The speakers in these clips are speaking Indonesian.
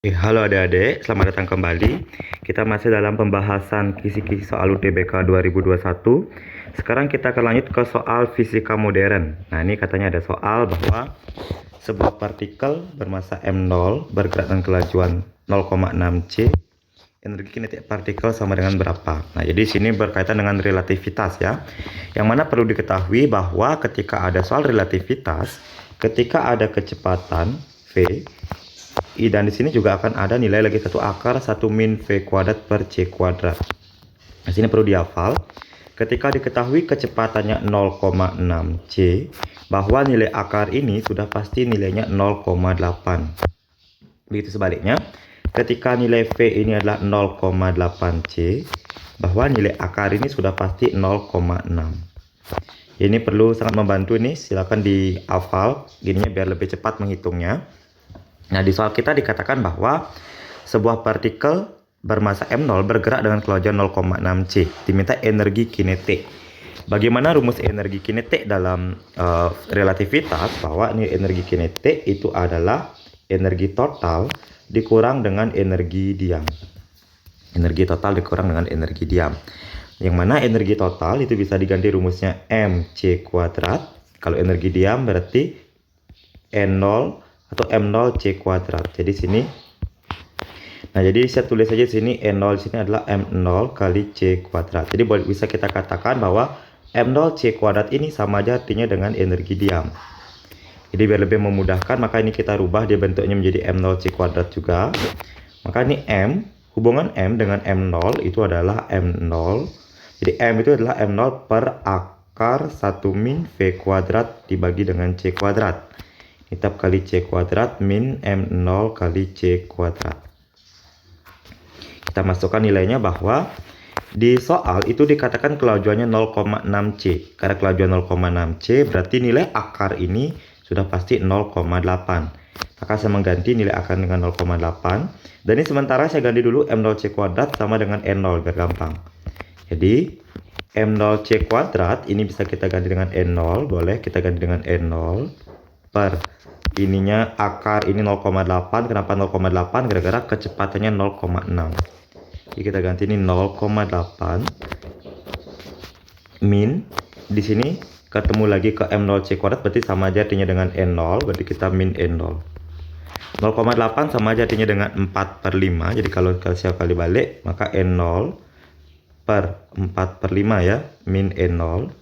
Halo adik-adik, selamat datang kembali. Kita masih dalam pembahasan kisi-kisi soal UTBK 2021. Sekarang kita akan lanjut ke soal fisika modern. Nah, ini katanya ada soal bahwa sebuah partikel bermassa m0 bergerak dengan kelajuan 0,6 c. Energi kinetik partikel sama dengan berapa? Nah, jadi sini berkaitan dengan relativitas ya. Yang mana perlu diketahui bahwa ketika ada soal relativitas, ketika ada kecepatan v, dan di sini juga akan ada nilai lagi 1 akar 1 min v kuadrat per c kuadrat. Nah, sini perlu dihafal. Ketika diketahui kecepatannya 0,6 c, bahwa nilai akar ini sudah pasti nilainya 0,8. Begitu sebaliknya, ketika nilai v ini adalah 0,8 c, bahwa nilai akar ini sudah pasti 0,6. Ini perlu sangat membantu nih, silakan dihafal gininya biar lebih cepat menghitungnya. Nah, di soal kita dikatakan bahwa sebuah partikel bermassa m0 bergerak dengan kelajuan 0,6 c. Diminta energi kinetik. Bagaimana rumus energi kinetik dalam relativitas? Bahwa ini energi kinetik itu adalah energi total dikurang dengan energi diam. Energi total dikurang dengan energi diam. Yang mana energi total itu bisa diganti rumusnya mc kuadrat. Kalau energi diam berarti N0 atau M0 C kuadrat. Jadi sini, nah jadi saya tulis saja sini N0 sini adalah M0 kali C kuadrat. Jadi bisa kita katakan bahwa M0 C kuadrat ini sama aja artinya dengan energi diam. Jadi biar lebih memudahkan, maka ini kita rubah dia bentuknya menjadi M0 C kuadrat juga. Maka ini M, hubungan M dengan M0 itu adalah M0. Jadi M itu adalah M0 per akar 1 min V kuadrat dibagi dengan C kuadrat. Tab kali C kuadrat min M0 kali C kuadrat. Kita masukkan nilainya bahwa di soal itu dikatakan kelajuannya 0,6 C. Karena kelajuan 0,6 C berarti nilai akar ini sudah pasti 0,8. Maka saya mengganti nilai akar dengan 0,8. Dan ini sementara saya ganti dulu M0 C kuadrat sama dengan N0 biar gampang. Jadi M0 C kuadrat ini bisa kita ganti dengan N0. Boleh kita ganti dengan N0 per ininya akar ini 0,8. Kenapa 0,8? Gara-gara kecepatannya 0,6. Jadi kita ganti ini 0,8 min, di sini ketemu lagi ke M0 C kuadrat berarti sama aja artinya dengan N0, berarti kita min N0. 0,8 sama aja artinya dengan 4/5. Jadi kalau saya kali balik maka N0 per 4/5 ya, min N0.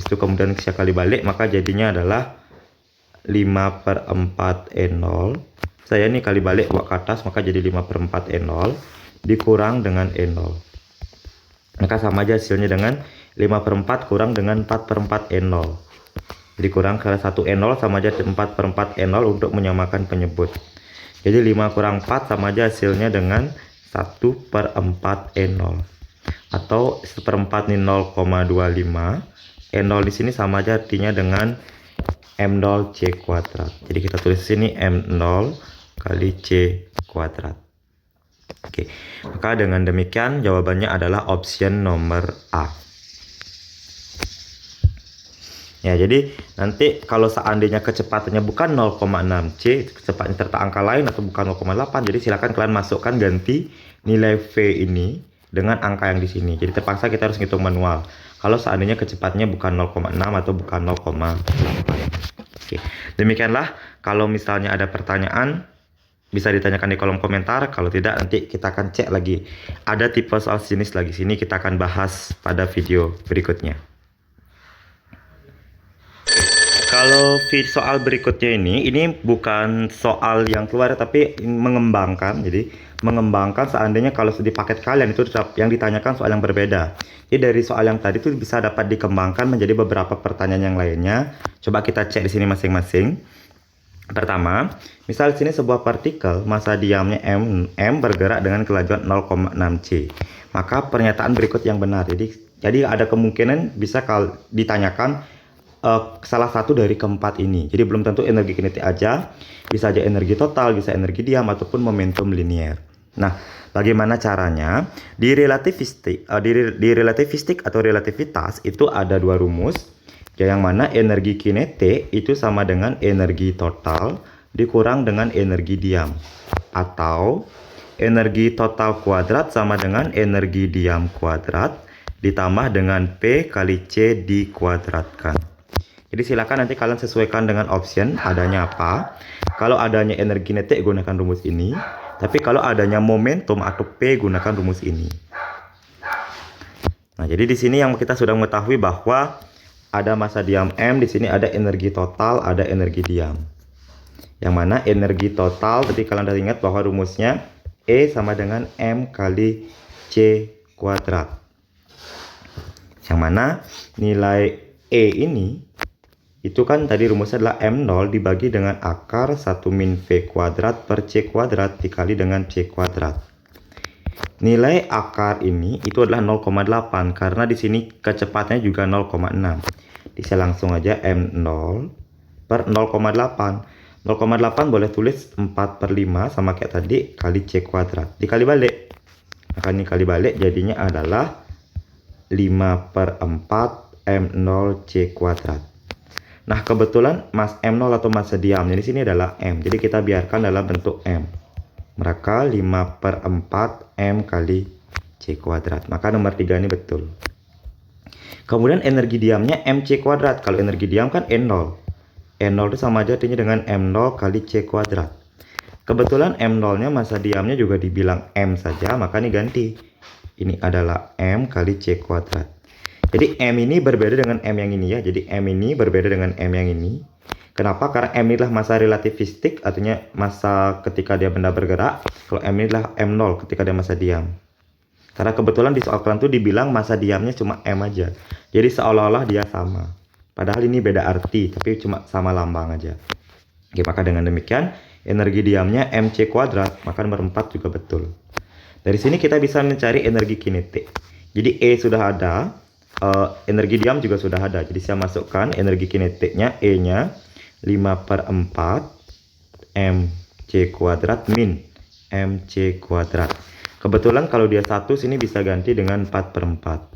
Itu kemudian saya kali balik maka jadinya adalah 5/4 N0. Saya ini kali balik buat ke atas maka jadi 5/4 N0 dikurang dengan N0. Maka sama aja hasilnya dengan 5/4 kurang dengan 4/4 N0. Jadi kurang ke 1 N0 sama aja 4/4 N0 untuk menyamakan penyebut. Jadi 5 kurang 4 sama aja hasilnya dengan 1/4 N0. Atau 1/4 ini 0,25. N0 di sini sama aja artinya dengan M0 C kuadrat. Jadi kita tulis sini M0 kali C kuadrat. Oke, maka dengan demikian jawabannya adalah option nomor A. Ya, jadi nanti kalau seandainya kecepatannya bukan 0,6 C, kecepatan serta angka lain atau bukan 0,8, jadi silakan kalian masukkan ganti nilai V ini dengan angka yang di sini. Jadi terpaksa kita harus ngitung manual. Kalau seandainya kecepatannya bukan 0,6 atau bukan 0,8. Oke, demikianlah. Kalau misalnya ada pertanyaan, bisa ditanyakan di kolom komentar. Kalau tidak, nanti kita akan cek lagi. Ada tipe soal jenis lagi sini, kita akan bahas pada video berikutnya. Kalau soal berikutnya ini bukan soal yang keluar, tapi mengembangkan. Jadi mengembangkan seandainya kalau di paket kalian itu yang ditanyakan soal yang berbeda. Jadi dari soal yang tadi itu bisa dapat dikembangkan menjadi beberapa pertanyaan yang lainnya. Coba kita cek di sini masing-masing. Pertama, misal di sini sebuah partikel massa diamnya m bergerak dengan kelajuan 0,6 c. Maka pernyataan berikut yang benar. Jadi ada kemungkinan bisa ditanyakan salah satu dari keempat ini. Jadi belum tentu energi kinetik aja, bisa aja energi total, bisa energi diam ataupun momentum linier. Nah, bagaimana caranya? Di relativistik, atau relativitas itu ada dua rumus, yang mana energi kinetik itu sama dengan energi total dikurang dengan energi diam. atau energi total kuadrat sama dengan energi diam kuadrat ditambah dengan P kali C dikuadratkan. Jadi silakan nanti kalian sesuaikan dengan option adanya apa. Kalau adanya energi kinetik gunakan rumus ini, tapi kalau adanya momentum atau P gunakan rumus ini. Nah, jadi di sini yang kita sudah mengetahui bahwa ada massa diam M, di sini ada energi total, ada energi diam. Yang mana energi total, tadi kalian sudah ingat bahwa rumusnya E sama dengan M kali C kuadrat. Yang mana nilai E ini, itu kan tadi rumusnya adalah M0 dibagi dengan akar 1 min V kuadrat per C kuadrat dikali dengan C kuadrat. Nilai akar ini itu adalah 0,8 karena di sini kecepatannya juga 0,6. Bisa langsung aja M0 per 0,8. 0,8 boleh tulis 4/5 sama kayak tadi kali C kuadrat. Dikali balik. Maka ini kali balik jadinya adalah 5/4 M0 C kuadrat. Nah, kebetulan mas M0 atau massa diamnya di sini adalah M. Jadi kita biarkan dalam bentuk M. Maka 5/4 M kali C kuadrat. Maka nomor 3 ini betul. Kemudian energi diamnya MC kuadrat. Kalau energi diam kan N0. N0 itu sama aja artinya dengan M0 kali C kuadrat. Kebetulan M0-nya massa diamnya juga dibilang M saja, maka ini ganti. Ini adalah M kali C kuadrat. Jadi M ini berbeda dengan M yang ini ya. Jadi M ini berbeda dengan M yang ini. Kenapa? Karena M ini adalah massa relativistik, artinya massa ketika dia benda bergerak. Kalau M ini adalah M0 ketika dia massa diam. Karena kebetulan di soal kalian tuh dibilang massa diamnya cuma M aja. Jadi seolah-olah dia sama. Padahal ini beda arti, tapi cuma sama lambang aja. Oke, maka dengan demikian energi diamnya MC kuadrat, maka nomor 4 juga betul. Dari sini kita bisa mencari energi kinetik. Jadi E sudah ada. Energi diam juga sudah ada. Jadi saya masukkan energi kinetiknya E-nya 5/4 MC kuadrat min MC kuadrat. Kebetulan kalau dia 1 sini bisa ganti dengan 4/4.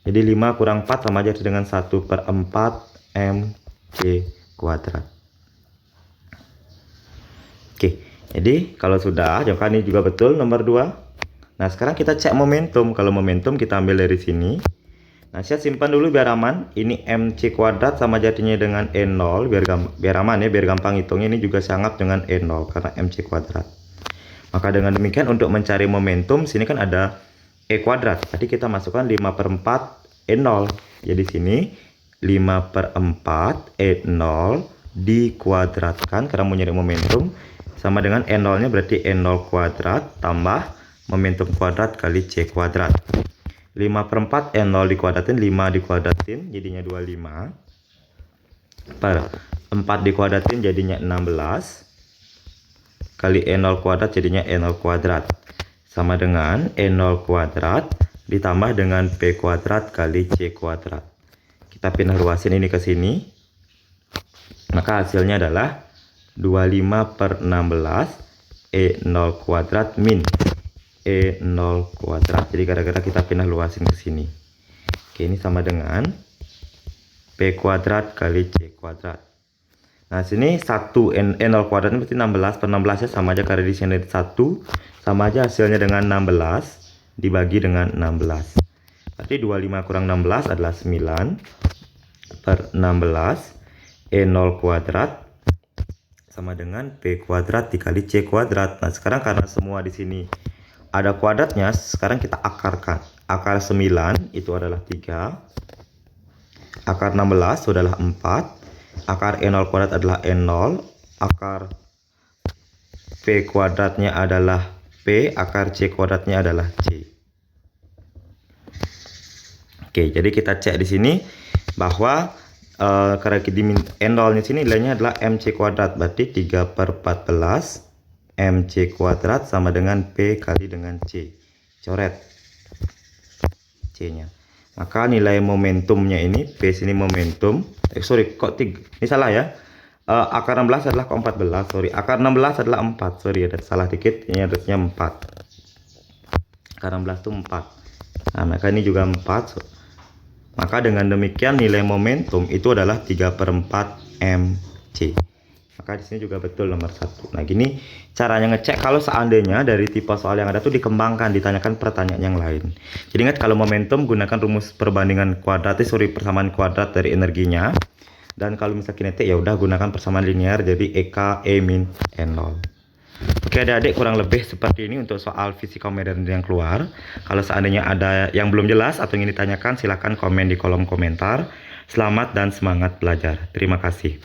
Jadi 5 kurang 4 sama aja dengan 1/4 MC kuadrat. Oke, jadi kalau sudah, jangan ini juga betul nomor 2. Nah, sekarang kita cek momentum. Kalau momentum kita ambil dari sini. Nah, saya simpan dulu biar aman. Ini MC kuadrat sama jadinya dengan E0 biar aman ya, biar gampang hitungnya. Ini juga saya anggap dengan E0 karena MC kuadrat. Maka dengan demikian untuk mencari momentum sini kan ada E kuadrat. Tadi kita masukkan 5/4 E0. Jadi sini 5/4 E0 dikuadratkan karena mau nyari momentum sama dengan E0-nya berarti E0 kuadrat tambah momentum kuadrat kali C kuadrat. 5/4 N0 dikuadratin, 5 dikuadratin jadinya 25 per 4 dikuadratin jadinya 16 kali E0 kuadrat jadinya E0 kuadrat sama dengan E0 kuadrat ditambah dengan P kuadrat kali C kuadrat. Kita pindah luasin ini ke sini, maka hasilnya adalah 25/16 E0 kuadrat min E0 kuadrat. Jadi gara-gara kita pindah luasin ke sini. Oke, ini sama dengan P kuadrat kali C kuadrat. Nah, sini 1 E0 kuadrat berarti 16/16 ya, sama aja karena di sini 1 sama aja hasilnya dengan 16 dibagi dengan 16. Berarti 25 kurang 16 adalah 9/16 E0 kuadrat sama dengan P kuadrat dikali C kuadrat. Nah, sekarang karena semua di sini ada kuadratnya, sekarang kita akarkan. Akar 9 itu adalah 3. Akar 16 itu adalah 4. Akar E0 kuadrat adalah E0. Akar P kuadratnya adalah P. Akar C kuadratnya adalah C. Oke, jadi kita cek di sini bahwa karena di N0-nya sini nilainya adalah MC kuadrat. Berarti 3/14 MC kuadrat sama dengan P kali dengan C. Coret C-nya. Maka nilai momentumnya ini, P sini momentum. Sorry, kok 3? Ini salah ya. Akar 16 adalah kok 14. Sorry, akar 16 adalah 4. Sorry, ada salah dikit. Ini harusnya 4. Akar 16 itu 4. Nah, maka ini juga 4. Maka dengan demikian nilai momentum itu adalah 3/4 MC. Maka di sini juga betul nomor 1. Nah, gini caranya ngecek kalau seandainya dari tipe soal yang ada tuh dikembangkan, ditanyakan pertanyaan yang lain. Jadi ingat kalau momentum gunakan rumus perbandingan kuadratis, persamaan kuadrat dari energinya. Dan kalau misalnya kinetik ya udah gunakan persamaan linear, jadi EK E min N0. Oke adik-adik, kurang lebih seperti ini untuk soal fisika modern yang keluar. Kalau seandainya ada yang belum jelas atau ingin ditanyakan, silahkan komen di kolom komentar. Selamat dan semangat belajar. Terima kasih.